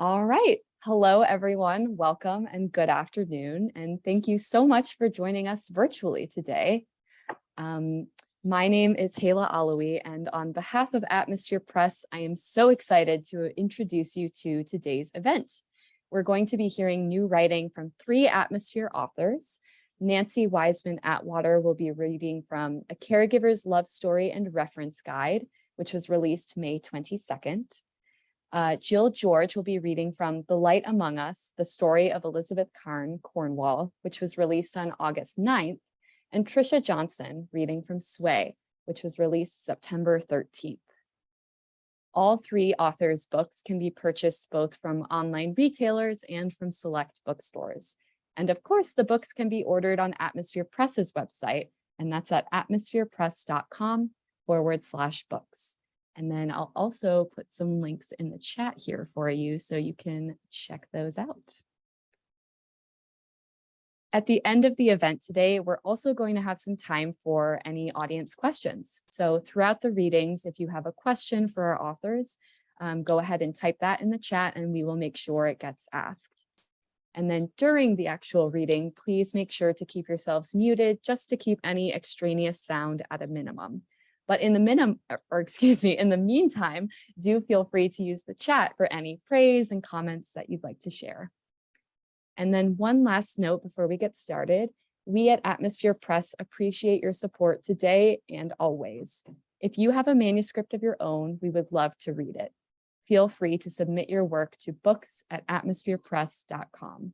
All right. Hello, everyone. Welcome and good afternoon. And thank you so much for joining us virtually today. My name is Hala Alawi, and on behalf of Atmosphere Press, I am so excited to introduce you to today's event. We're going to be hearing new writing from 3 Atmosphere authors. Nancie Wiseman Attwater will be reading from A Caregiver's Love Story and Reference Guide, which was released May 22nd. Jill George will be reading from The Light Among Us, the story of Elizabeth Carne, Cornwall, which was released on August 9th, and Tricia Johnson reading from Sway, which was released September 13th. All 3 authors' books can be purchased both from online retailers and from select bookstores. And of course, the books can be ordered on Atmosphere Press's website, and that's at atmospherepress.com/books. And then I'll also put some links in the chat here for you so you can check those out. At the end of the event today, we're also going to have some time for any audience questions. So throughout the readings, if you have a question for our authors, go ahead and type that in the chat and we will make sure it gets asked. And then during the actual reading, please make sure to keep yourselves muted just to keep any extraneous sound at a minimum. But in the meantime, do feel free to use the chat for any praise and comments that you'd like to share. And then one last note before we get started, we at Atmosphere Press appreciate your support today and always. If you have a manuscript of your own, we would love to read it. Feel free to submit your work to books@atmospherepress.com.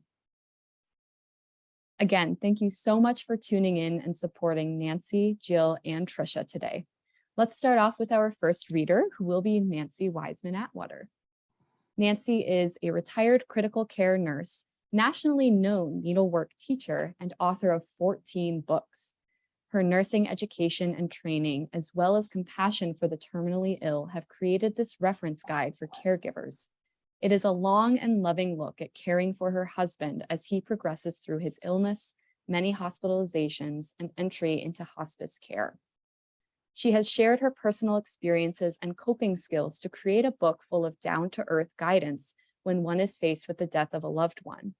Again, thank you so much for tuning in and supporting Nancie, Jill, and Tricia today. Let's start off with our first reader, who will be Nancie Wiseman Attwater. Nancie is a retired critical care nurse, nationally known needlework teacher, and author of 14 books. Her nursing education and training, as well as compassion for the terminally ill, have created this reference guide for caregivers. It is a long and loving look at caring for her husband as he progresses through his illness, many hospitalizations, and entry into hospice care. She has shared her personal experiences and coping skills to create a book full of down-to-earth guidance when one is faced with the death of a loved one.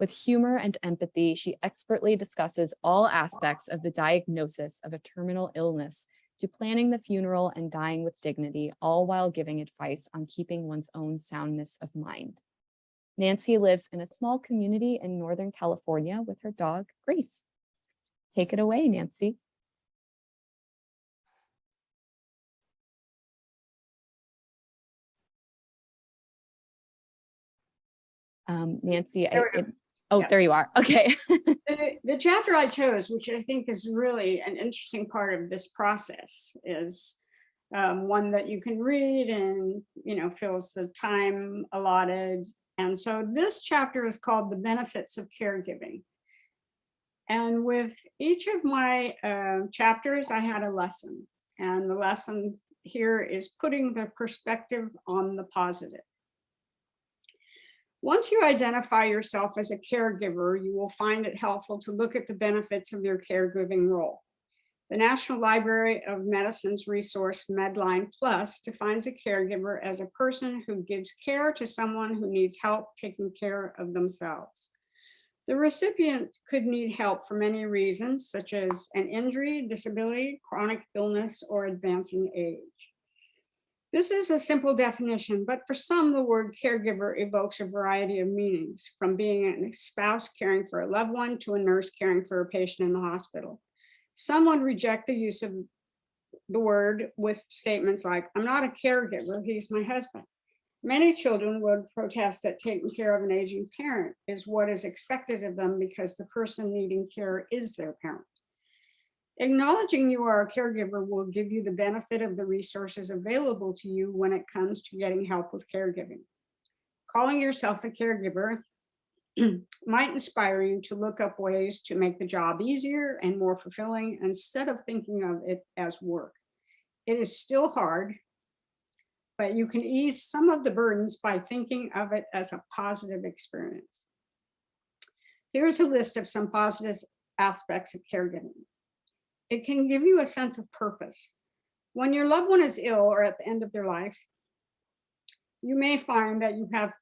With humor and empathy, she expertly discusses all aspects of the diagnosis of a terminal illness to planning the funeral and dying with dignity, all while giving advice on keeping one's own soundness of mind. Nancie lives in a small community in Northern California with her dog, Grace. Take it away, Nancie. Nancie, there you are. Okay. The chapter I chose, which I think is really an interesting part of this process, is one that you can read and, fills the time allotted. And so this chapter is called The Benefits of Caregiving. And with each of my chapters, I had a lesson. And the lesson here is putting the perspective on the positive. Once you identify yourself as a caregiver, you will find it helpful to look at the benefits of your caregiving role. The National Library of Medicine's resource Medline Plus defines a caregiver as a person who gives care to someone who needs help taking care of themselves. The recipient could need help for many reasons, such as an injury, disability, chronic illness, or advancing age. This is a simple definition, but for some, the word caregiver evokes a variety of meanings, from being a spouse caring for a loved one to a nurse caring for a patient in the hospital. Some would reject the use of the word with statements like, "I'm not a caregiver, he's my husband." Many children would protest that taking care of an aging parent is what is expected of them because the person needing care is their parent. Acknowledging you are a caregiver will give you the benefit of the resources available to you when it comes to getting help with caregiving. Calling yourself a caregiver might inspire you to look up ways to make the job easier and more fulfilling instead of thinking of it as work. It is still hard, but you can ease some of the burdens by thinking of it as a positive experience. Here's a list of some positive aspects of caregiving. It can give you a sense of purpose. When your loved one is ill or at the end of their life, you may find that you have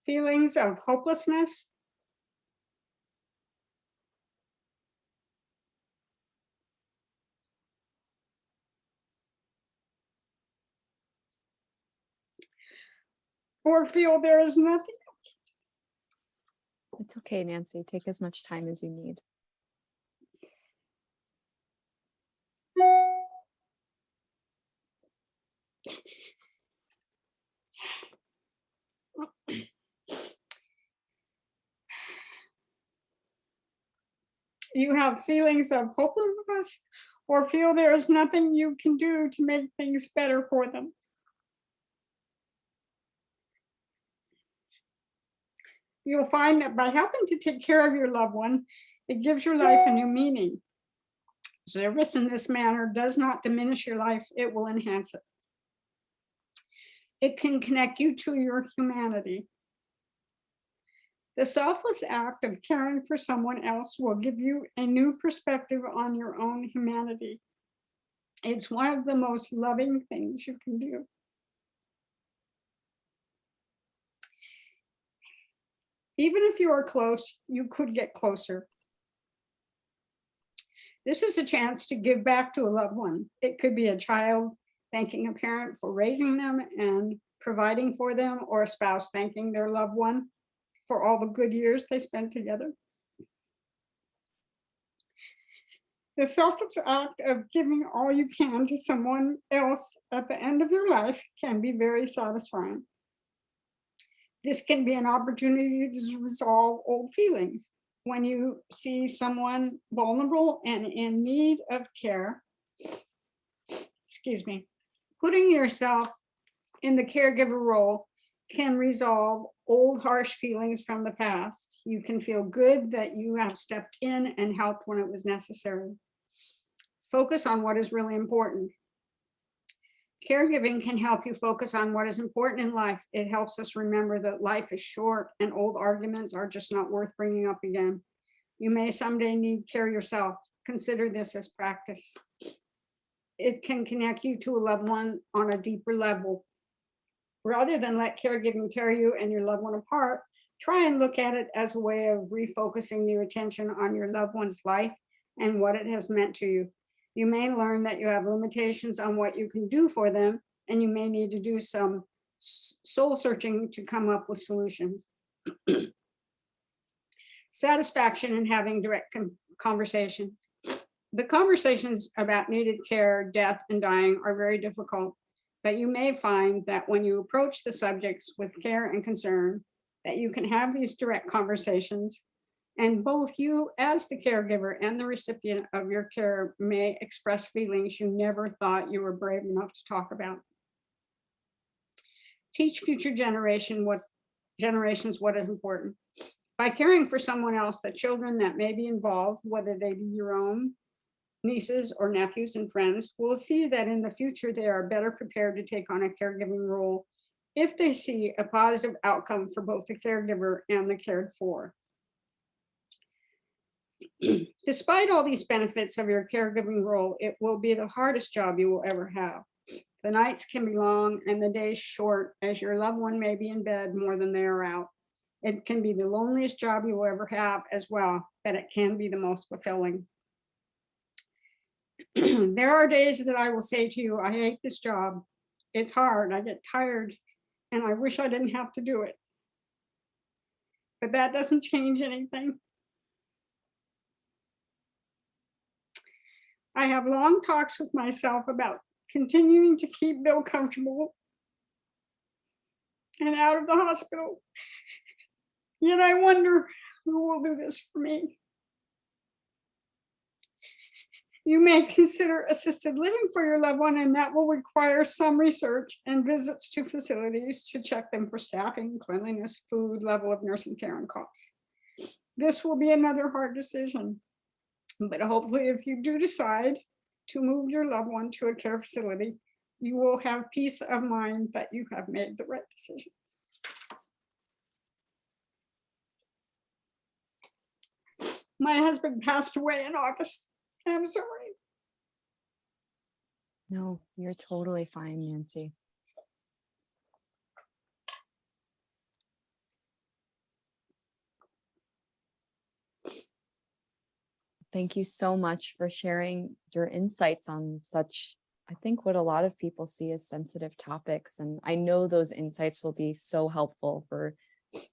feelings of hopelessness, or feel there is nothing. It's okay, Nancy. Take as much time as you need. You have feelings of hopelessness or feel there is nothing you can do to make things better for them. You'll find that by helping to take care of your loved one, it gives your life a new meaning. Service in this manner does not diminish your life, it will enhance it. It can connect you to your humanity. The selfless act of caring for someone else will give you a new perspective on your own humanity. It's one of the most loving things you can do. Even if you are close, you could get closer. This is a chance to give back to a loved one. It could be a child thanking a parent for raising them and providing for them, or a spouse thanking their loved one for all the good years they spent together. The selfless act of giving all you can to someone else at the end of your life can be very satisfying. This can be an opportunity to resolve old feelings. When you see someone vulnerable and in need of care, putting yourself in the caregiver role can resolve old harsh feelings from the past. You can feel good that you have stepped in and helped when it was necessary. Focus on what is really important. Caregiving can help you focus on what is important in life. It helps us remember that life is short and old arguments are just not worth bringing up again. You may someday need care yourself. Consider this as practice. It can connect you to a loved one on a deeper level. Rather than let caregiving tear you and your loved one apart, try and look at it as a way of refocusing your attention on your loved one's life and what it has meant to you. You may learn that you have limitations on what you can do for them, and you may need to do some soul searching to come up with solutions. Satisfaction in having direct conversations. The conversations about needed care, death, and dying are very difficult, but you may find that when you approach the subjects with care and concern, that you can have these direct conversations, and both you as the caregiver and the recipient of your care may express feelings you never thought you were brave enough to talk about. Teach future generations what is important. By caring for someone else, the children that may be involved, whether they be your own nieces or nephews and friends, will see that in the future they are better prepared to take on a caregiving role if they see a positive outcome for both the caregiver and the cared for. Despite all these benefits of your caregiving role, it will be the hardest job you will ever have. The nights can be long and the days short, as your loved one may be in bed more than they are out. It can be the loneliest job you will ever have as well, but it can be the most fulfilling. There are days that I will say to you, I hate this job. It's hard, I get tired, and I wish I didn't have to do it. But that doesn't change anything. I have long talks with myself about continuing to keep Bill comfortable and out of the hospital. Yet I wonder who will do this for me. You may consider assisted living for your loved one, and that will require some research and visits to facilities to check them for staffing, cleanliness, food, level of nursing care, and costs. This will be another hard decision, but hopefully if you do decide to move your loved one to a care facility, you will have peace of mind that you have made the right decision. My husband passed away in August. I'm sorry. No, you're totally fine, Nancy. Thank you so much for sharing your insights on such, I think, what a lot of people see as sensitive topics. And I know those insights will be so helpful for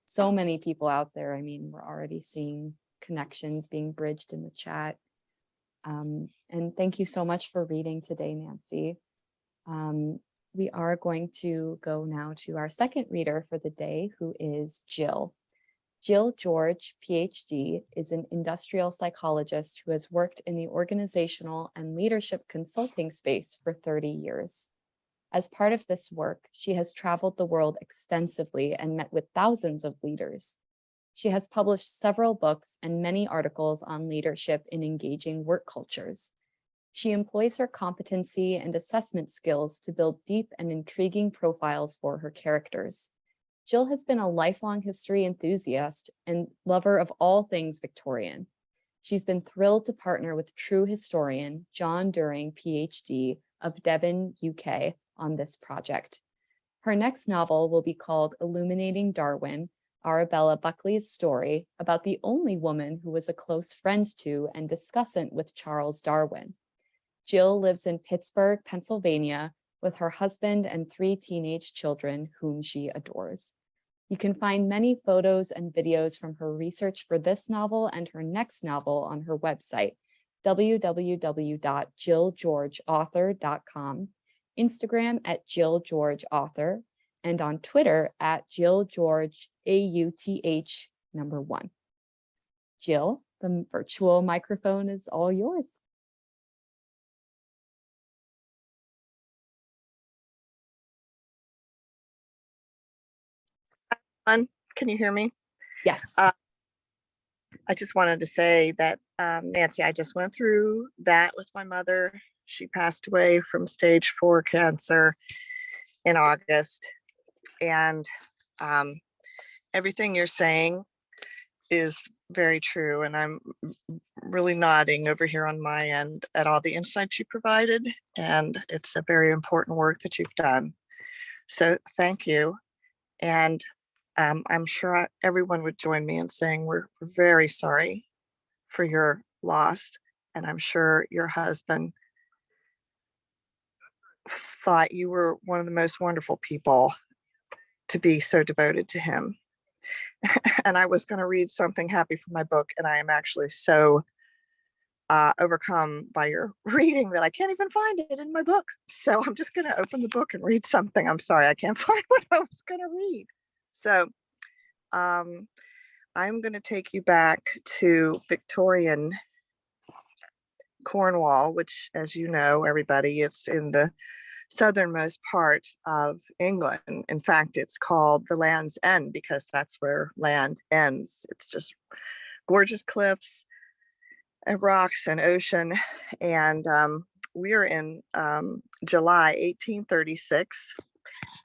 so many people out there. I mean, we're already seeing connections being bridged in the chat. And thank you so much for reading today, Nancie. We are going to go now to our second reader for the day, who is Jill. Jill George, PhD, is an industrial psychologist who has worked in the organizational and leadership consulting space for 30 years. As part of this work, she has traveled the world extensively and met with thousands of leaders. She has published several books and many articles on leadership in engaging work cultures. She employs her competency and assessment skills to build deep and intriguing profiles for her characters. Jill has been a lifelong history enthusiast and lover of all things Victorian. She's been thrilled to partner with true historian John During, PhD, of Devon, UK, on this project. Her next novel will be called Illuminating Darwin, Arabella Buckley's story about the only woman who was a close friend to and discussant with Charles Darwin. Jill lives in Pittsburgh, Pennsylvania, with her husband and 3 teenage children whom she adores. You can find many photos and videos from her research for this novel and her next novel on her website, www.jillgeorgeauthor.com, Instagram at jillgeorgeauthor, and on Twitter at jillgeorgeauth1. Jill, the virtual microphone is all yours. Can you hear me? Yes. I just wanted to say that, Nancie, I just went through that with my mother. She passed away from stage 4 cancer in August. And everything you're saying is very true. And I'm really nodding over here on my end at all the insights you provided. And it's a very important work that you've done. So thank you. And I'm sure everyone would join me in saying we're very sorry for your loss. And I'm sure your husband thought you were one of the most wonderful people to be so devoted to him. And I was going to read something happy from my book, and I am actually so overcome by your reading that I can't even find it in my book. So I'm just going to open the book and read something. I'm sorry, I can't find what I was going to read. So I'm going to take you back to Victorian Cornwall, which, as you know, everybody, it's in the southernmost part of England. In fact, it's called the Land's End because that's where land ends. It's just gorgeous cliffs and rocks and ocean. And we're in July 1836.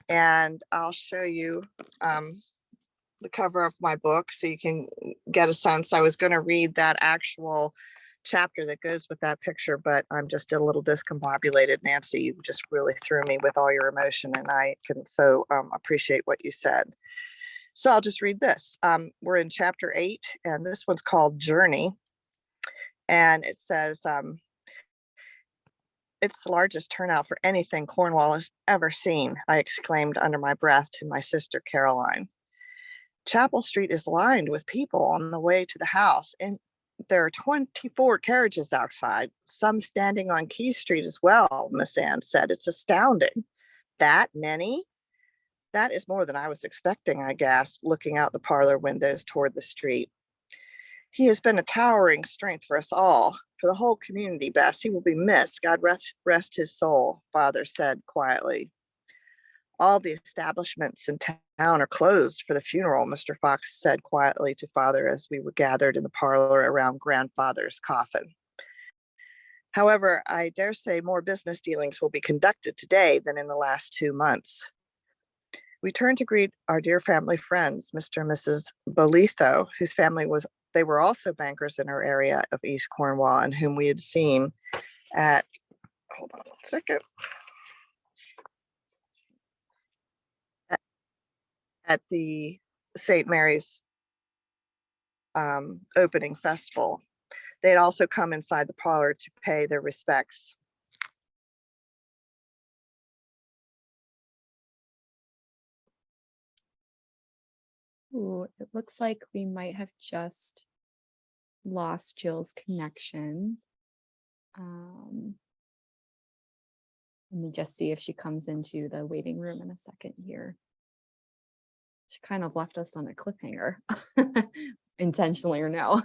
And I'll show you the cover of my book so you can get a sense. I was going to read that actual chapter that goes with that picture, but I'm just a little discombobulated. Nancie, you just really threw me with all your emotion, and I can so appreciate what you said. So I'll just read this. We're in chapter 8, and this one's called Journey. And it says, it's the largest turnout for anything Cornwall has ever seen, I exclaimed under my breath to my sister Caroline. Chapel Street is lined with people on the way to the house, and there are 24 carriages outside, some standing on Key Street as well, Miss Anne said. It's astounding. That many? That is more than I was expecting, I gasped, looking out the parlor windows toward the street. He has been a towering strength for us all, for the whole community, Bess. He will be missed. God rest his soul, Father said quietly. All the establishments in town are closed for the funeral, Mr. Fox said quietly to Father as we were gathered in the parlor around Grandfather's coffin. However, I dare say more business dealings will be conducted today than in the last 2 months. We turned to greet our dear family friends, Mr. and Mrs. Bolitho, whose family they were also bankers in our area of East Cornwall and whom we had seen at, hold on 1 second, at the St. Mary's opening festival. They'd also come inside the parlor to pay their respects. Ooh, it looks like we might have just lost Jill's connection. Let me just see if she comes into the waiting room in a second here. She kind of left us on a cliffhanger, intentionally or no.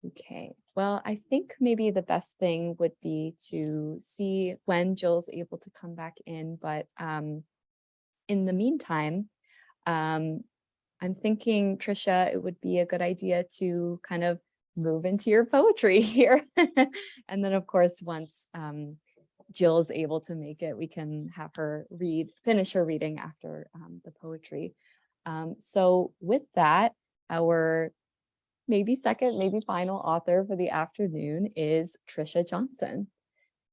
Okay, well, I think maybe the best thing would be to see when Jill's able to come back in, but in the meantime, I'm thinking, Tricia, it would be a good idea to kind of move into your poetry here. And then, of course, once Jill is able to make it, we can have her finish her reading after the poetry. So with that, our maybe second, maybe final author for the afternoon is Tricia Johnson.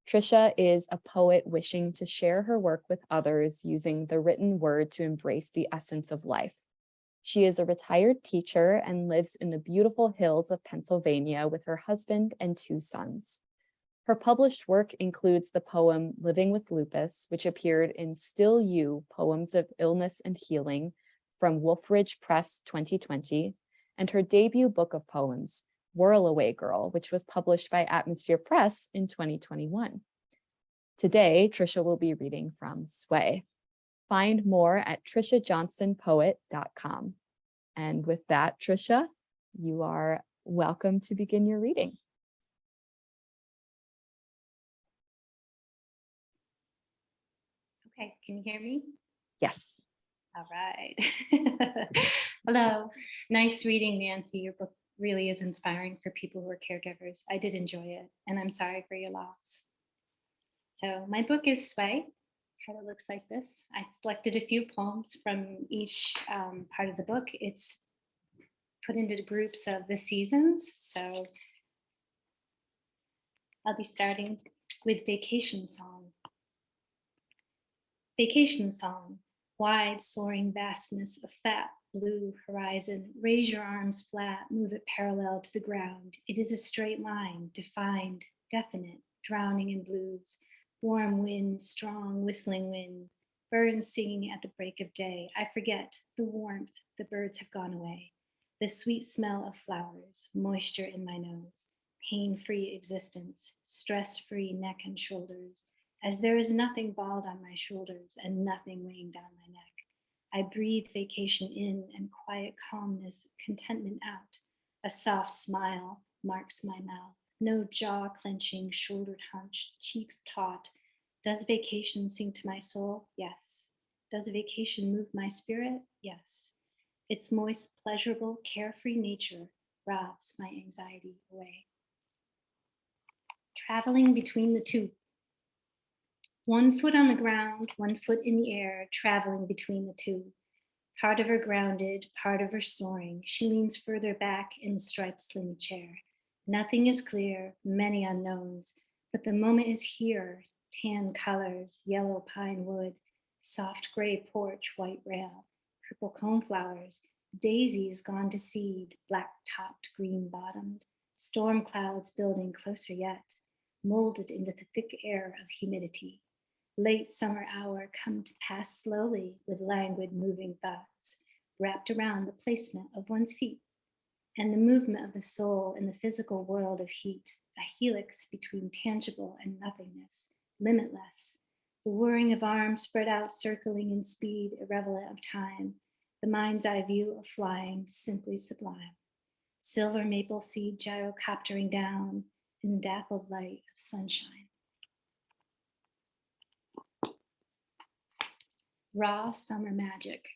Tricia is a poet wishing to share her work with others using the written word to embrace the essence of life. She is a retired teacher and lives in the beautiful hills of Pennsylvania with her husband and 2 sons. Her published work includes the poem Living with Lupus, which appeared in Still You, Poems of Illness and Healing from Wolfridge Press 2020, and her debut book of poems, Whirl Away Girl, which was published by Atmosphere Press in 2021. Today, Tricia will be reading from Sway. Find more at triciajohnsonpoet.com. And with that, Tricia, you are welcome to begin your reading. Okay, can you hear me? Yes. All right. Hello. Nice reading, Nancie. Your book really is inspiring for people who are caregivers. I did enjoy it, and I'm sorry for your loss. So my book is Sway. Kind of looks like this. I selected a few poems from each part of the book. It's put into the groups of the seasons. So I'll be starting with Vacation Song. Vacation Song. Wide soaring vastness of fat blue horizon. Raise your arms flat, move it parallel to the ground. It is a straight line, defined, definite, drowning in blues. Warm wind, strong whistling wind. Birds singing at the break of day. I forget the warmth, the birds have gone away. The sweet smell of flowers, moisture in my nose. Pain-free existence, stress-free neck and shoulders. As there is nothing bald on my shoulders and nothing weighing down my neck. I breathe vacation in and quiet calmness, contentment out. A soft smile marks my mouth. No jaw clenching, shouldered hunched, cheeks taut. Does vacation sing to my soul? Yes. Does vacation move my spirit? Yes. Its moist, pleasurable, carefree nature robs my anxiety away. Traveling between the two. 1 foot on the ground, 1 foot in the air, traveling between the two. Part of her grounded, part of her soaring. She leans further back in the striped sling chair. Nothing is clear, many unknowns, but the moment is here. Tan colors, yellow pine wood, soft gray porch, white rail, purple coneflowers, daisies gone to seed, black topped, green bottomed, storm clouds building closer yet, molded into the thick air of humidity. Late summer hour come to pass slowly with languid moving thoughts, wrapped around the placement of one's feet and the movement of the soul in the physical world of heat, a helix between tangible and nothingness, limitless. The whirring of arms spread out, circling in speed, irrelevant of time, the mind's eye view of flying, simply sublime. Silver maple seed gyrocoptering down in the dappled light of sunshine. Raw summer magic.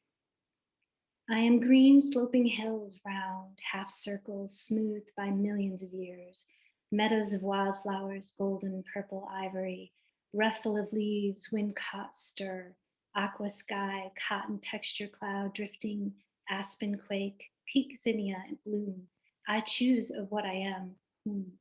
I am green sloping hills round, half circles smoothed by millions of years, meadows of wildflowers, golden purple ivory, rustle of leaves, wind caught stir, aqua sky, cotton texture cloud drifting, aspen quake, peak zinnia in bloom. I choose of what I am, whom.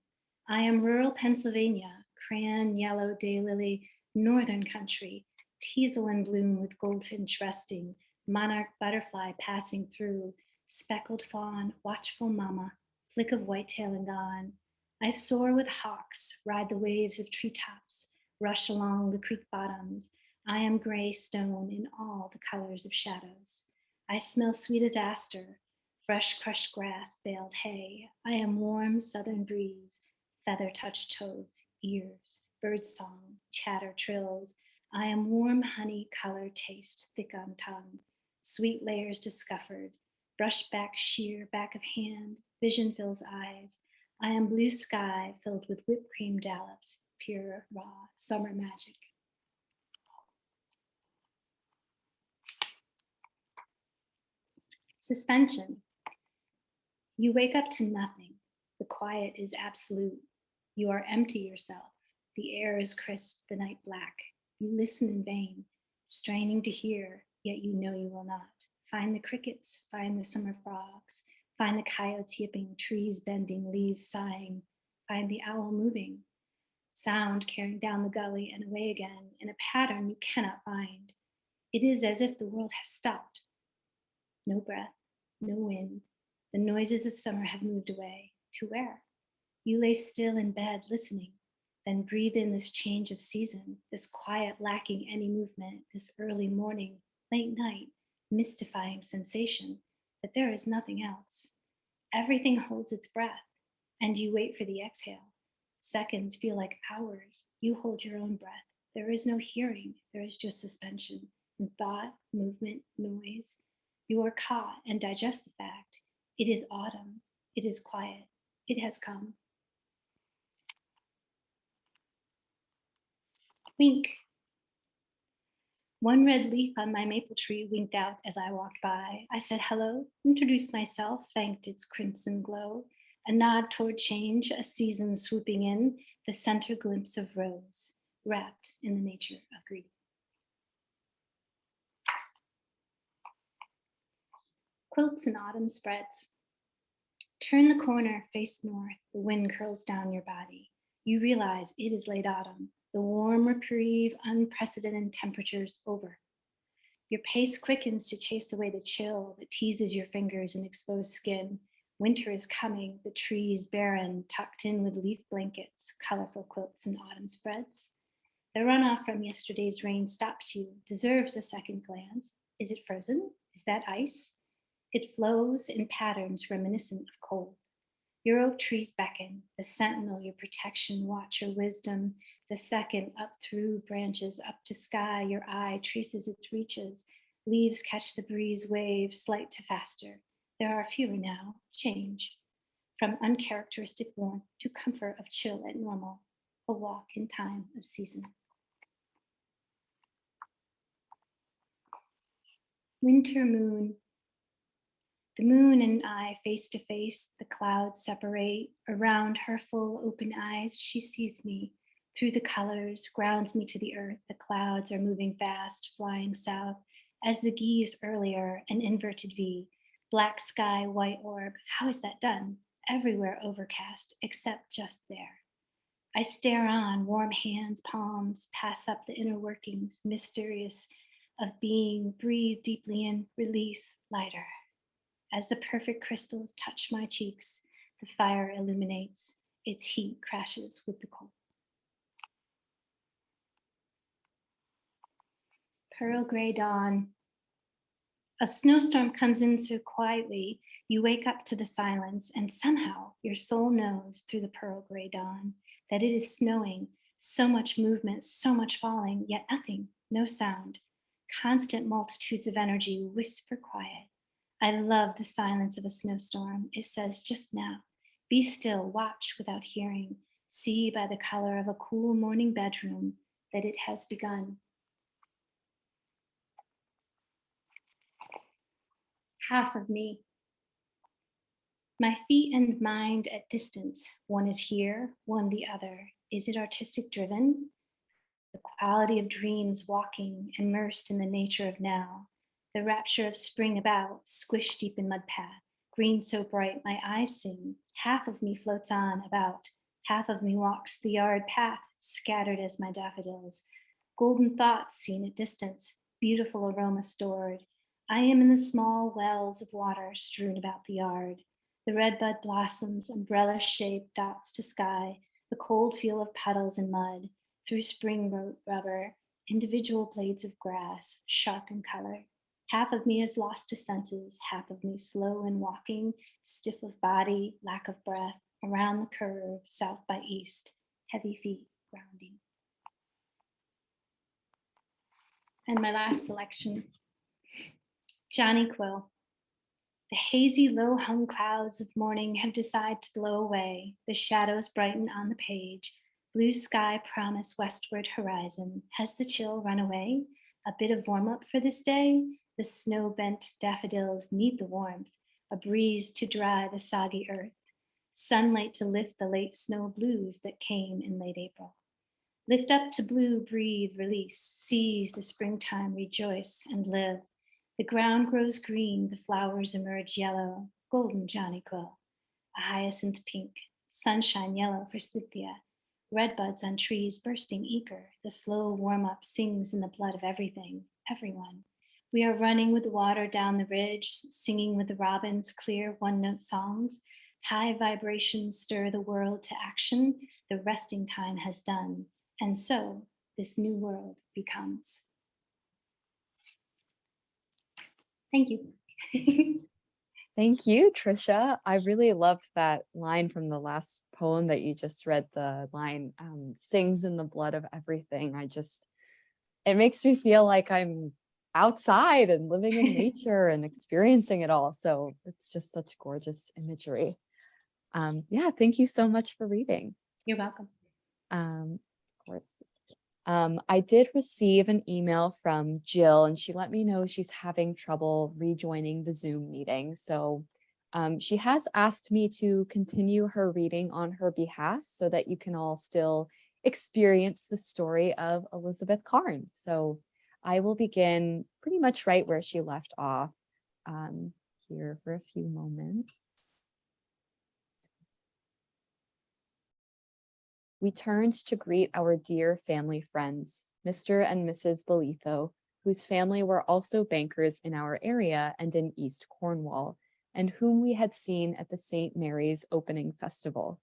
I am rural Pennsylvania, crayon yellow daylily, northern country, teasel in bloom with goldfinch resting, monarch butterfly passing through, speckled fawn, watchful mama, flick of whitetail and gone. I soar with hawks, ride the waves of treetops, rush along the creek bottoms. I am gray stone in all the colors of shadows. I smell sweet as aster, fresh crushed grass, baled hay. I am warm southern breeze, feather-touched toes, ears, bird song, chatter trills. I am warm honey, color, taste, thick on tongue, sweet layers discovered, brush back sheer, back of hand, vision fills eyes. I am blue sky filled with whipped cream dollops, pure, raw, summer magic. Suspension. You wake up to nothing. The quiet is absolute. You are empty yourself. The air is crisp, the night black. You listen in vain, straining to hear, yet you know you will not. Find the crickets, find the summer frogs, find the coyotes yipping, trees bending, leaves sighing, find the owl moving, sound carrying down the gully and away again in a pattern you cannot find. It is as if the world has stopped. No breath, no wind. The noises of summer have moved away. To where? You lay still in bed listening, then breathe in this change of season, this quiet lacking any movement, this early morning, late night, mystifying sensation that there is nothing else. Everything holds its breath, and you wait for the exhale. Seconds feel like hours. You hold your own breath. There is no hearing. There is just suspension and thought, movement, noise. You are caught and digest the fact. It is autumn. It is quiet. It has come. Wink. One red leaf on my maple tree winked out as I walked by. I said hello, introduced myself, thanked its crimson glow. A nod toward change, a season swooping in, the center glimpse of rose, wrapped in the nature of green. Quilts and autumn spreads. Turn the corner, face north, the wind curls down your body. You realize it is late autumn, the warm reprieve, unprecedented temperatures over. Your pace quickens to chase away the chill that teases your fingers and exposed skin. Winter is coming, the trees barren, tucked in with leaf blankets, colorful quilts and autumn spreads. The runoff from yesterday's rain stops you, deserves a second glance. Is it frozen? Is that ice? It flows in patterns reminiscent of cold. Your oak trees beckon, the sentinel, your protection, watch, your wisdom. The second up through branches, up to sky, your eye traces its reaches. Leaves catch the breeze wave, slight to faster. There are fewer now, change. From uncharacteristic warmth to comfort of chill at normal, a walk in time of season. Winter moon. The moon and I face to face, the clouds separate. Around her full open eyes, she sees me. Through the colors, grounds me to the earth. The clouds are moving fast, flying south. As the geese earlier, an inverted V. Black sky, white orb. How is that done? Everywhere overcast, except just there. I stare on, warm hands, palms, pass up the inner workings, mysterious of being. Breathe deeply in, release, lighter. As the perfect crystals touch my cheeks, the fire illuminates. Its heat crashes with the cold. Pearl gray dawn. A snowstorm comes in so quietly, you wake up to the silence, and somehow your soul knows through the pearl gray dawn that it is snowing, so much movement, so much falling, yet nothing, no sound. Constant multitudes of energy whisper quiet. I love the silence of a snowstorm. It says just now, be still, watch without hearing, see by the color of a cool morning bedroom that it has begun. Half of me. My feet and mind at distance. One is here, one the other. Is it artistic driven? The quality of dreams walking, immersed in the nature of now. The rapture of spring about, squished deep in mud path. Green so bright, my eyes sing. Half of me floats on about. Half of me walks the yard path, scattered as my daffodils. Golden thoughts seen at distance, beautiful aroma stored. I am in the small wells of water strewn about the yard. The redbud blossoms, umbrella-shaped dots to sky, the cold feel of puddles and mud, through spring rubber, individual blades of grass, sharp in color. Half of me is lost to senses, half of me slow in walking, stiff of body, lack of breath, around the curve, south by east, heavy feet grounding. And my last selection, Johnny Quill. The hazy, low-hung clouds of morning have decided to blow away. The shadows brighten on the page. Blue sky promise westward horizon. Has the chill run away? A bit of warm-up for this day? The snow-bent daffodils need the warmth, a breeze to dry the soggy earth, sunlight to lift the late snow blues that came in late April. Lift up to blue, breathe, release, seize the springtime, rejoice and live. The ground grows green, the flowers emerge yellow, golden Johnny Quill. A hyacinth pink, sunshine yellow for Cynthia. Red buds on trees bursting eager. The slow warm-up sings in the blood of everything, everyone. We are running with the water down the ridge, singing with the robins clear one-note songs. High vibrations stir the world to action. The resting time has done. And so this new world becomes. Thank you. Thank you, Tricia. I really loved that line from the last poem that you just read, the line, sings in the blood of everything. It makes me feel like I'm outside and living in nature and experiencing it all. So it's just such gorgeous imagery. Yeah, thank you so much for reading. You're welcome. Of course. I did receive an email from Jill, and she let me know she's having trouble rejoining the Zoom meeting. So she has asked me to continue her reading on her behalf so that you can all still experience the story of Elizabeth Carne. So I will begin pretty much right where she left off here for a few moments. We turned to greet our dear family friends, Mr. and Mrs. Bolitho, whose family were also bankers in our area and in East Cornwall, and whom we had seen at the St. Mary's opening festival.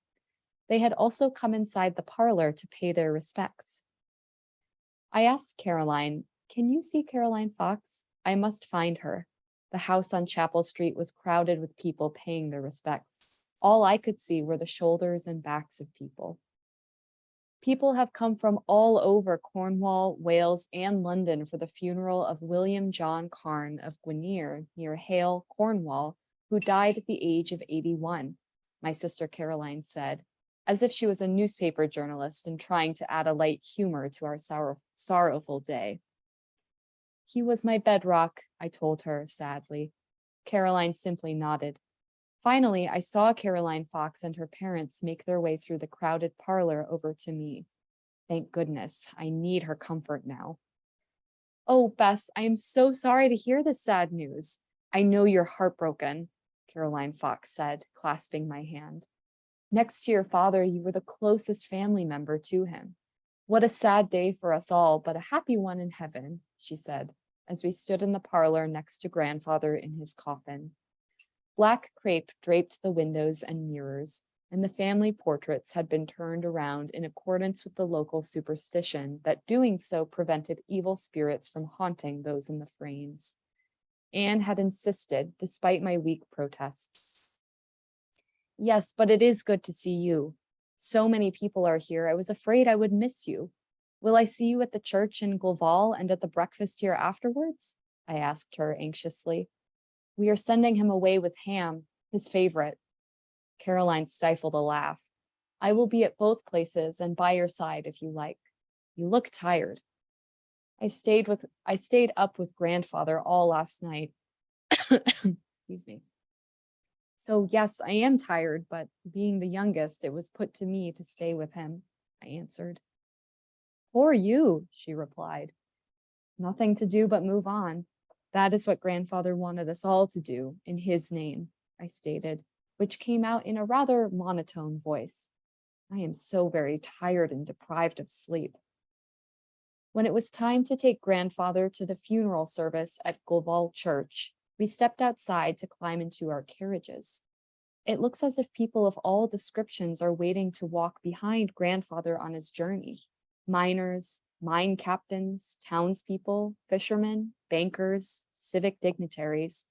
They had also come inside the parlor to pay their respects. I asked Caroline, "Can you see Caroline Fox? I must find her." The house on Chapel Street was crowded with people paying their respects. All I could see were the shoulders and backs of people. People have come from all over Cornwall, Wales, and London for the funeral of William John Carne of Gwynear, near Hale, Cornwall, who died at the age of 81, my sister Caroline said, as if she was a newspaper journalist and trying to add a light humor to our sorrowful day. He was my bedrock, I told her sadly. Caroline simply nodded. Finally, I saw Caroline Fox and her parents make their way through the crowded parlor over to me. Thank goodness, I need her comfort now. "Oh, Bess, I am so sorry to hear this sad news. I know you're heartbroken," Caroline Fox said, clasping my hand. "Next to your father, you were the closest family member to him. What a sad day for us all, but a happy one in heaven," she said, as we stood in the parlor next to grandfather in his coffin. Black crepe draped the windows and mirrors, and the family portraits had been turned around in accordance with the local superstition that doing so prevented evil spirits from haunting those in the frames. Anne had insisted, despite my weak protests. "Yes, but it is good to see you. So many people are here, I was afraid I would miss you. Will I see you at the church in Cornwall and at the breakfast here afterwards?" I asked her anxiously. "We are sending him away with ham, his favorite." Caroline stifled a laugh. "I will be at both places and by your side if you like. You look tired." I stayed up with grandfather all last night. Excuse me. "So yes, I am tired, but being the youngest, it was put to me to stay with him," I answered. "Poor you," she replied. "Nothing to do but move on. That is what grandfather wanted us all to do, in his name," I stated, which came out in a rather monotone voice. I am so very tired and deprived of sleep. When it was time to take grandfather to the funeral service at Cornwall Church, we stepped outside to climb into our carriages. It looks as if people of all descriptions are waiting to walk behind grandfather on his journey. Miners, mine captains, townspeople, fishermen, bankers, civic dignitaries.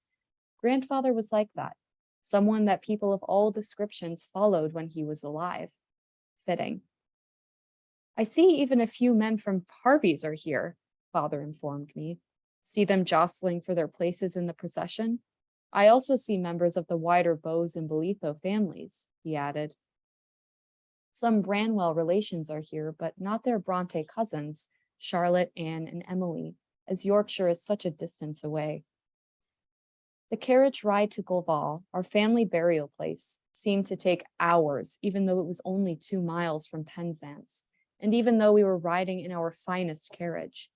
Grandfather was like that, someone that people of all descriptions followed when he was alive. Fitting. I see even a few men from Harvey's are here, father informed me. See them jostling for their places in the procession? I also see members of the wider Bowes and Bolitho families, he added. Some Branwell relations are here, but not their Bronte cousins, Charlotte, Anne, and Emily, as Yorkshire is such a distance away. The carriage ride to Cornwall, our family burial place, seemed to take hours, even though it was only 2 miles from Penzance, and even though we were riding in our finest carriage.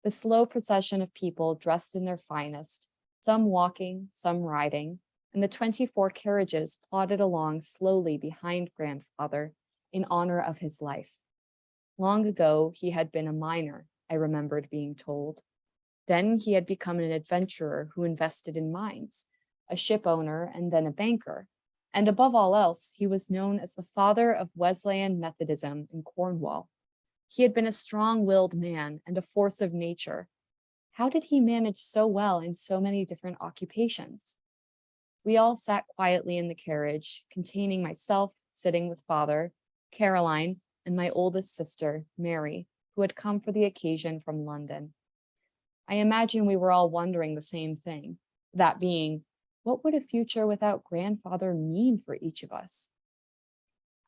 The slow procession of people dressed in their finest, some walking, some riding, and the 24 carriages plodded along slowly behind grandfather in honor of his life. Long ago, he had been a miner, I remembered being told. Then he had become an adventurer who invested in mines, a ship owner, and then a banker. And above all else, he was known as the father of Wesleyan Methodism in Cornwall. He had been a strong-willed man and a force of nature. How did he manage so well in so many different occupations? We all sat quietly in the carriage, containing myself, sitting with father, Caroline, and my oldest sister, Mary, who had come for the occasion from London. I imagine we were all wondering the same thing, that being, what would a future without grandfather mean for each of us?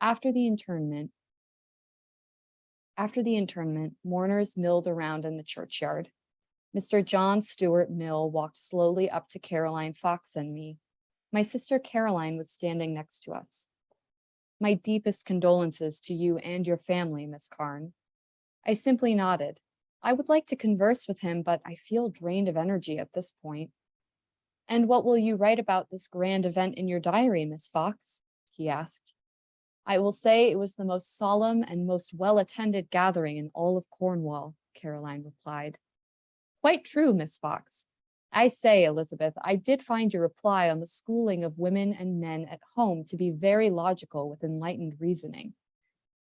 After the interment, mourners milled around in the churchyard. Mr. John Stuart Mill walked slowly up to Caroline Fox and me. My sister Caroline was standing next to us. My deepest condolences to you and your family, Miss Carne. I simply nodded. I would like to converse with him, but I feel drained of energy at this point. And what will you write about this grand event in your diary, Miss Fox? He asked. I will say it was the most solemn and most well-attended gathering in all of Cornwall, Caroline replied. Quite true, Miss Fox. I say, Elizabeth, I did find your reply on the schooling of women and men at home to be very logical with enlightened reasoning.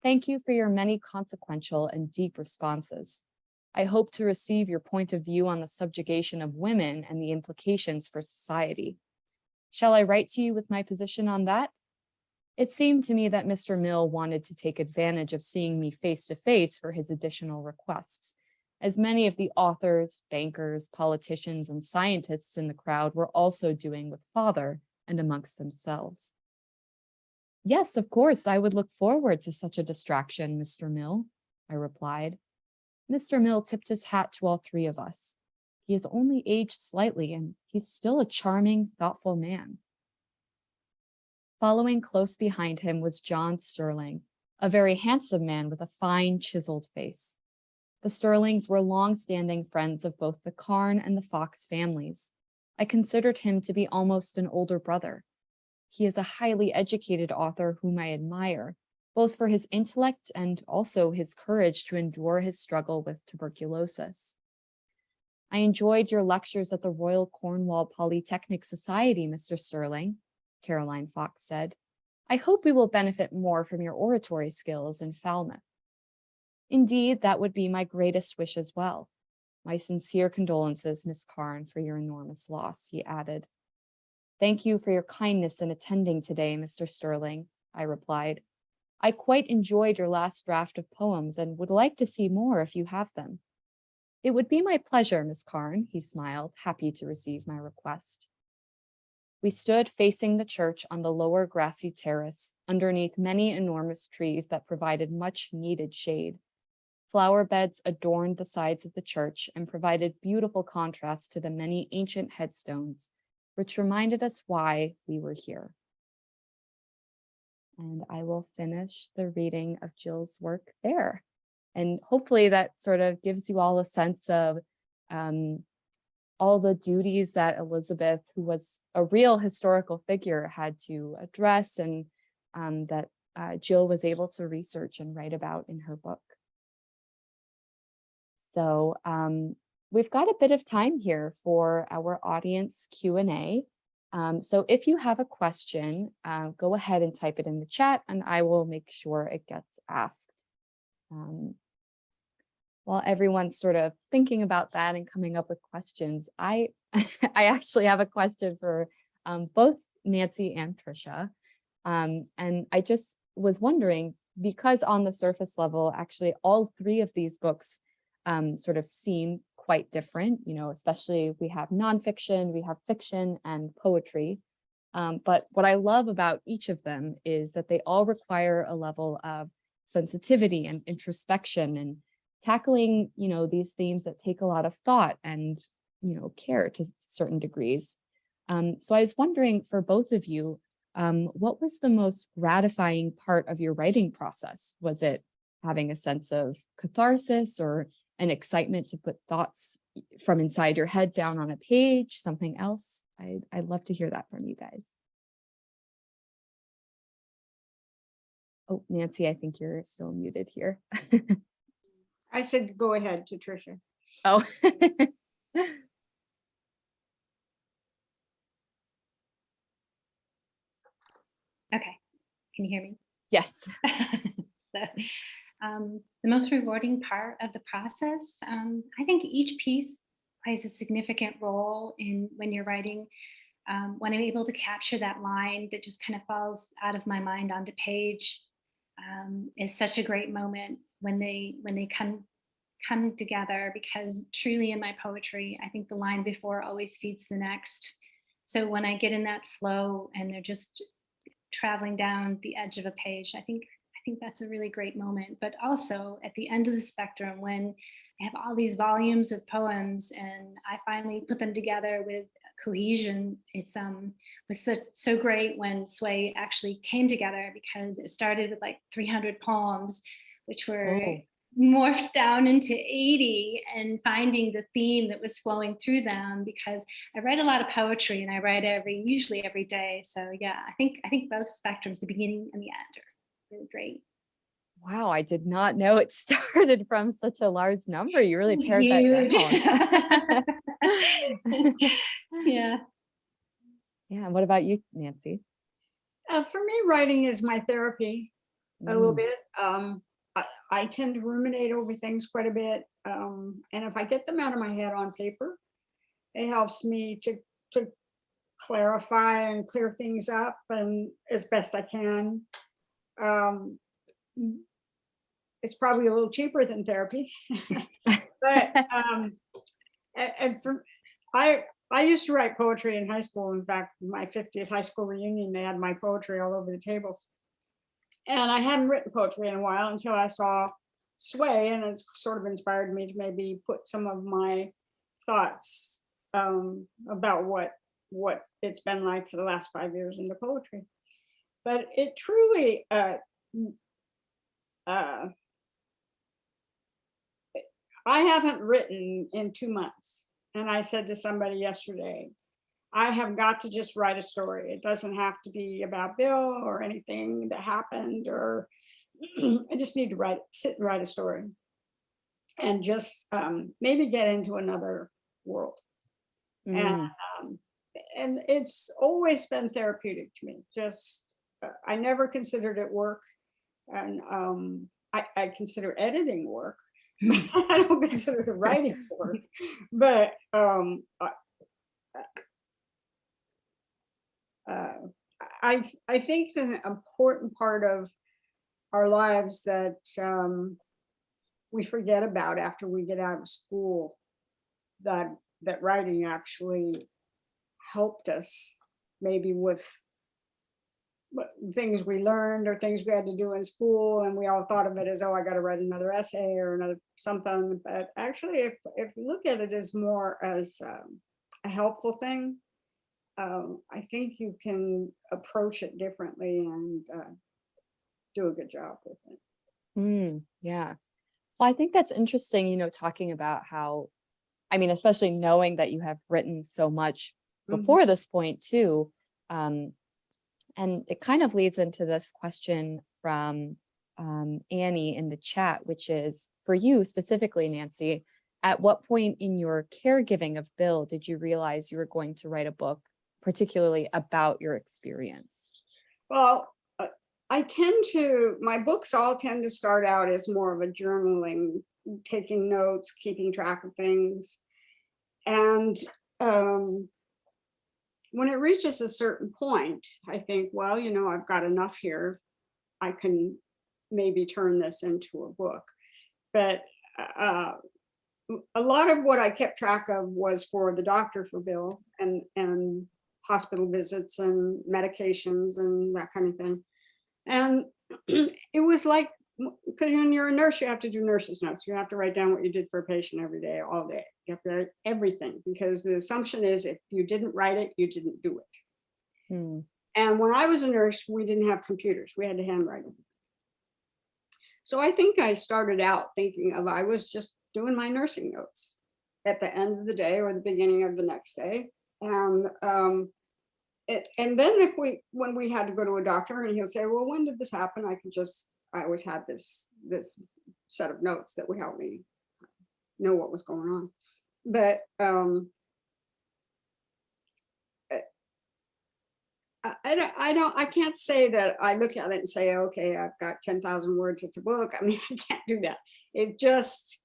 Thank you for your many consequential and deep responses. I hope to receive your point of view on the subjugation of women and the implications for society. Shall I write to you with my position on that? It seemed to me that Mr. Mill wanted to take advantage of seeing me face to face for his additional requests, as many of the authors, bankers, politicians, and scientists in the crowd were also doing with father and amongst themselves. Yes, of course, I would look forward to such a distraction, Mr. Mill, I replied. Mr. Mill tipped his hat to all three of us. He has only aged slightly, and he's still a charming, thoughtful man. Following close behind him was John Sterling, a very handsome man with a fine, chiseled face. The Sterlings were long-standing friends of both the Carne and the Fox families. I considered him to be almost an older brother. He is a highly educated author whom I admire, both for his intellect and also his courage to endure his struggle with tuberculosis. I enjoyed your lectures at the Royal Cornwall Polytechnic Society, Mr. Sterling, Caroline Fox said. I hope we will benefit more from your oratory skills in Falmouth. Indeed, that would be my greatest wish as well. My sincere condolences, Miss Carne, for your enormous loss, he added. Thank you for your kindness in attending today, Mr. Sterling, I replied. I quite enjoyed your last draft of poems and would like to see more if you have them. It would be my pleasure, Miss Carne, he smiled, happy to receive my request. We stood facing the church on the lower grassy terrace, underneath many enormous trees that provided much needed shade. Flower beds adorned the sides of the church and provided beautiful contrast to the many ancient headstones, which reminded us why we were here. And I will finish the reading of Jill's work there. And hopefully that sort of gives you all a sense of all the duties that Elizabeth, who was a real historical figure, had to address, and that Jill was able to research and write about in her book. So we've got a bit of time here for our audience Q&A. So if you have a question, go ahead and type it in the chat and I will make sure it gets asked. While everyone's sort of thinking about that and coming up with questions, I actually have a question for both Nancie and Tricia. And I just was wondering, because on the surface level, actually all three of these books sort of seem quite different, especially we have nonfiction, we have fiction and poetry. But what I love about each of them is that they all require a level of sensitivity and introspection and tackling, these themes that take a lot of thought and, care to certain degrees. So I was wondering for both of you, what was the most gratifying part of your writing process? Was it having a sense of catharsis or an excitement to put thoughts from inside your head down on a page, something else? I'd love to hear that from you guys. Oh, Nancie, I think you're still muted here. I said, go ahead to Tricia. Oh. Okay, can you hear me? Yes. So the most rewarding part of the process, I think each piece plays a significant role in when you're writing. When I'm able to capture that line that just kind of falls out of my mind onto page, is such a great moment when they come together, because truly in my poetry, I think the line before always feeds the next. So when I get in that flow and they're just traveling down the edge of a page, I think that's a really great moment. But also at the end of the spectrum, when I have all these volumes of poems and I finally put them together with cohesion, it was so great when Sway actually came together, because it started with like 300 poems, which were morphed down into 80, and finding the theme that was flowing through them, because I write a lot of poetry and I write usually every day. So yeah, I think both spectrums, the beginning and the end, are really great. Wow, I did not know it started from such a large number. You really pared that down. Yeah. Yeah. What about you, Nancie? For me, writing is my therapy a little bit. I tend to ruminate over things quite a bit. And if I get them out of my head on paper, it helps me to clarify and clear things up, and as best I can. It's probably a little cheaper than therapy, but I used to write poetry in high school. In fact, my 50th high school reunion, they had my poetry all over the tables. And I hadn't written poetry in a while until I saw Sway, and it's sort of inspired me to maybe put some of my thoughts about what it's been like for the last 5 years into poetry. But it truly, I haven't written in 2 months. And I said to somebody yesterday, I have got to just write a story. It doesn't have to be about Bill or anything that happened, or I just need to sit and write a story and just maybe get into another world. And it's always been therapeutic to me. Just, I never considered it work. And I consider editing work. I don't consider the writing work, but I think it's an important part of our lives that we forget about after we get out of school, that writing actually helped us maybe with things we learned or things we had to do in school, and we all thought of it as, oh, I got to write another essay or another something. But actually, if you look at it as more as a helpful thing, I think you can approach it differently and do a good job with it. Yeah. Well, I think that's interesting, talking about how, I mean, especially knowing that you have written so much before this point too. And it kind of leads into this question from Annie in the chat, which is for you specifically, Nancie. At what point in your caregiving of Bill did you realize you were going to write a book, particularly about your experience? Well, my books all tend to start out as more of a journaling, taking notes, keeping track of things. And when it reaches a certain point, I think, well, I've got enough here. I can maybe turn this into a book. But a lot of what I kept track of was for the doctor for Bill, and hospital visits and medications and that kind of thing. And it was like, because when you're a nurse, you have to do nurse's notes. You have to write down what you did for a patient every day, all day. You have to write everything, because the assumption is if you didn't write it, you didn't do it. And when I was a nurse, we didn't have computers. We had to handwrite them. So I think I started out thinking I was just doing my nursing notes at the end of the day or the beginning of the next day. And then when we had to go to a doctor and he'll say, well, when did this happen? I always had this set of notes that would help me know what was going on. But I can't say that I look at it and say, okay, I've got 10,000 words, it's a book. I mean, I can't do that. It just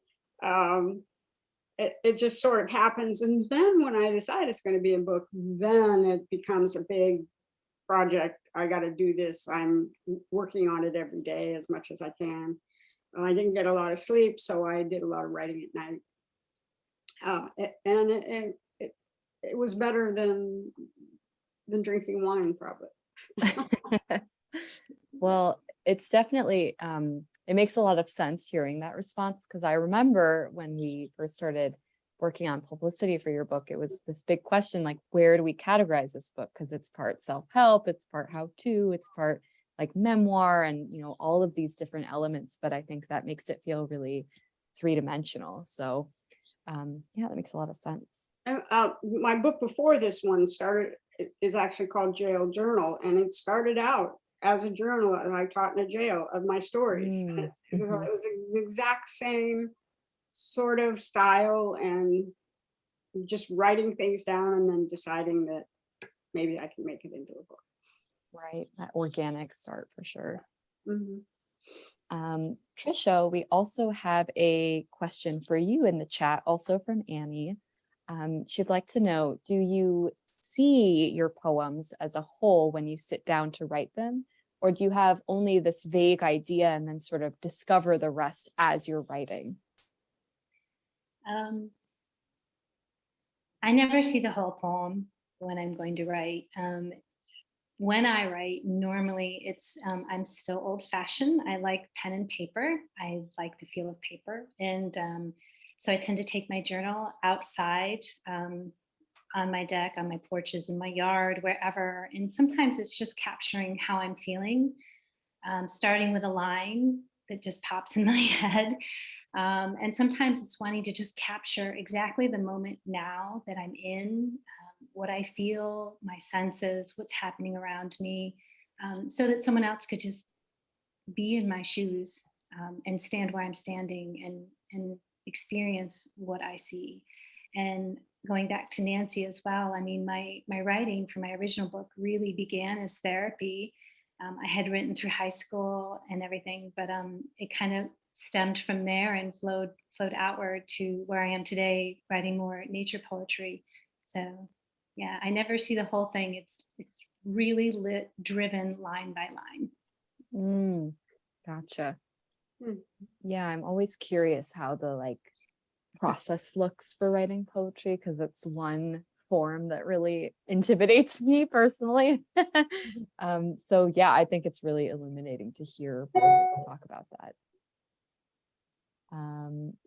sort of happens. And then when I decide it's going to be a book, then it becomes a big project. I got to do this. I'm working on it every day as much as I can. I didn't get a lot of sleep, so I did a lot of writing at night. And it was better than drinking wine, probably. Well, it's definitely, it makes a lot of sense hearing that response, because I remember when we first started working on publicity for your book, it was this big question, like, where do we categorize this book? Because it's part self-help, it's part how-to, it's part like memoir, and all of these different elements. But I think that makes it feel really three-dimensional. So yeah, that makes a lot of sense. My book before this one is actually called Jail Journal, and it started out as a journal that I taught in a jail of my stories. And it was the exact same sort of style, and just writing things down and then deciding that maybe I can make it into a book. Right, that organic start for sure. Mm-hmm. Tricia, we also have a question for you in the chat, also from Annie. She'd like to know, do you see your poems as a whole when you sit down to write them? Or do you have only this vague idea and then sort of discover the rest as you're writing? I never see the whole poem when I'm going to write. When I write, normally it's, I'm still old fashioned. I like pen and paper. I like the feel of paper. And so I tend to take my journal outside, on my deck, on my porches, in my yard, wherever. And sometimes it's just capturing how I'm feeling, starting with a line that just pops in my head. And sometimes it's wanting to just capture exactly the moment now that I'm in, what I feel, my senses, what's happening around me, so that someone else could just be in my shoes, and stand where I'm standing and experience what I see. And going back to Nancie as well, I mean, my writing for my original book really began as therapy. I had written through high school and everything, but it kind of stemmed from there and flowed outward to where I am today, writing more nature poetry. So yeah, I never see the whole thing. It's really driven line by line. Gotcha. Yeah, I'm always curious how the process looks for writing poetry, because it's one form that really intimidates me personally. So yeah, I think it's really illuminating to hear poets talk about that.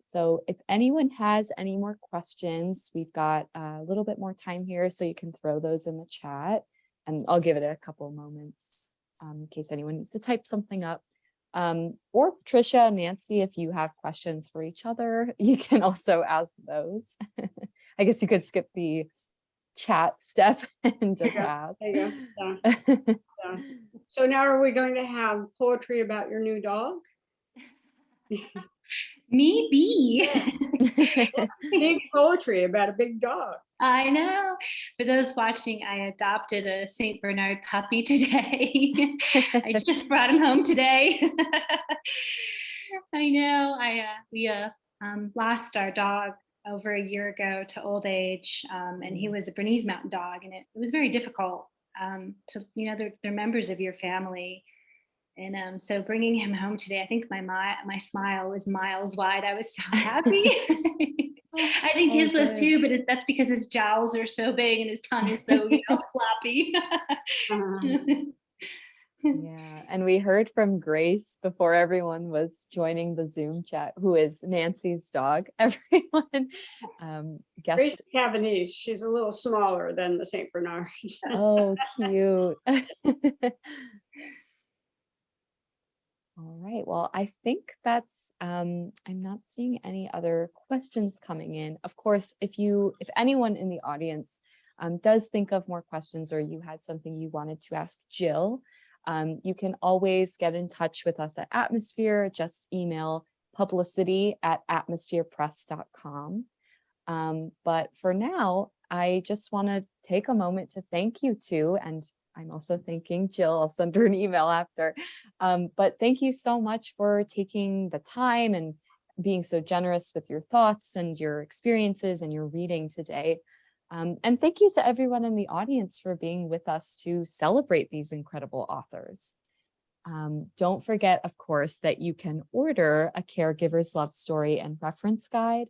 So if anyone has any more questions, we've got a little bit more time here, so you can throw those in the chat, and I'll give it a couple moments in case anyone needs to type something up. Or Tricia and Nancie, if you have questions for each other, you can also ask those. I guess you could skip the chat step and just ask. There you go. Yeah. So now are we going to have poetry about your new dog? Maybe. Big poetry about a big dog. I know. For those watching, I adopted a Saint Bernard puppy today. I just brought him home today. I know. We lost our dog over a year ago to old age, and he was a Bernese Mountain Dog, and it was very difficult to, they're members of your family. And so bringing him home today, I think my smile was miles wide. I was so happy. I think his was too, but that's because his jowls are so big and his tongue is so floppy. Yeah, and we heard from Grace before everyone was joining the Zoom chat, who is Nancie's dog. Everyone guessed. Grace Cavanese, she's a little smaller than the Saint Bernard. Oh, cute. All right, well, I think that's, I'm not seeing any other questions coming in. Of course, if anyone in the audience does think of more questions, or you had something you wanted to ask Jill, you can always get in touch with us at Atmosphere. Just email publicity@atmospherepress.com. But for now, I just want to take a moment to thank you two, and I'm also thanking Jill. I'll send her an email after. But thank you so much for taking the time and being so generous with your thoughts and your experiences and your reading today. And thank you to everyone in the audience for being with us to celebrate these incredible authors. Don't forget, of course, that you can order A Caregiver's Love Story and Reference Guide,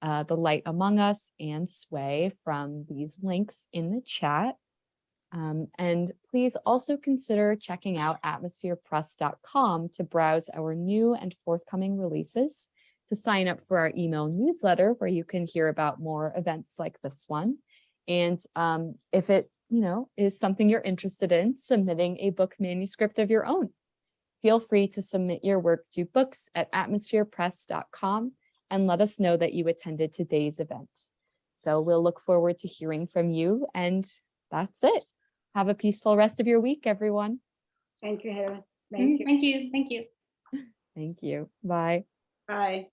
The Light Among Us, and Sway from these links in the chat. And please also consider checking out atmospherepress.com to browse our new and forthcoming releases, to sign up for our email newsletter where you can hear about more events like this one. And if it, is something you're interested in, submitting a book manuscript of your own, feel free to submit your work to books@atmospherepress.com and let us know that you attended today's event. So we'll look forward to hearing from you, and that's it. Have a peaceful rest of your week, everyone. Thank you, Heather. Thank you. Thank you. Thank you. Thank you. Bye. Bye.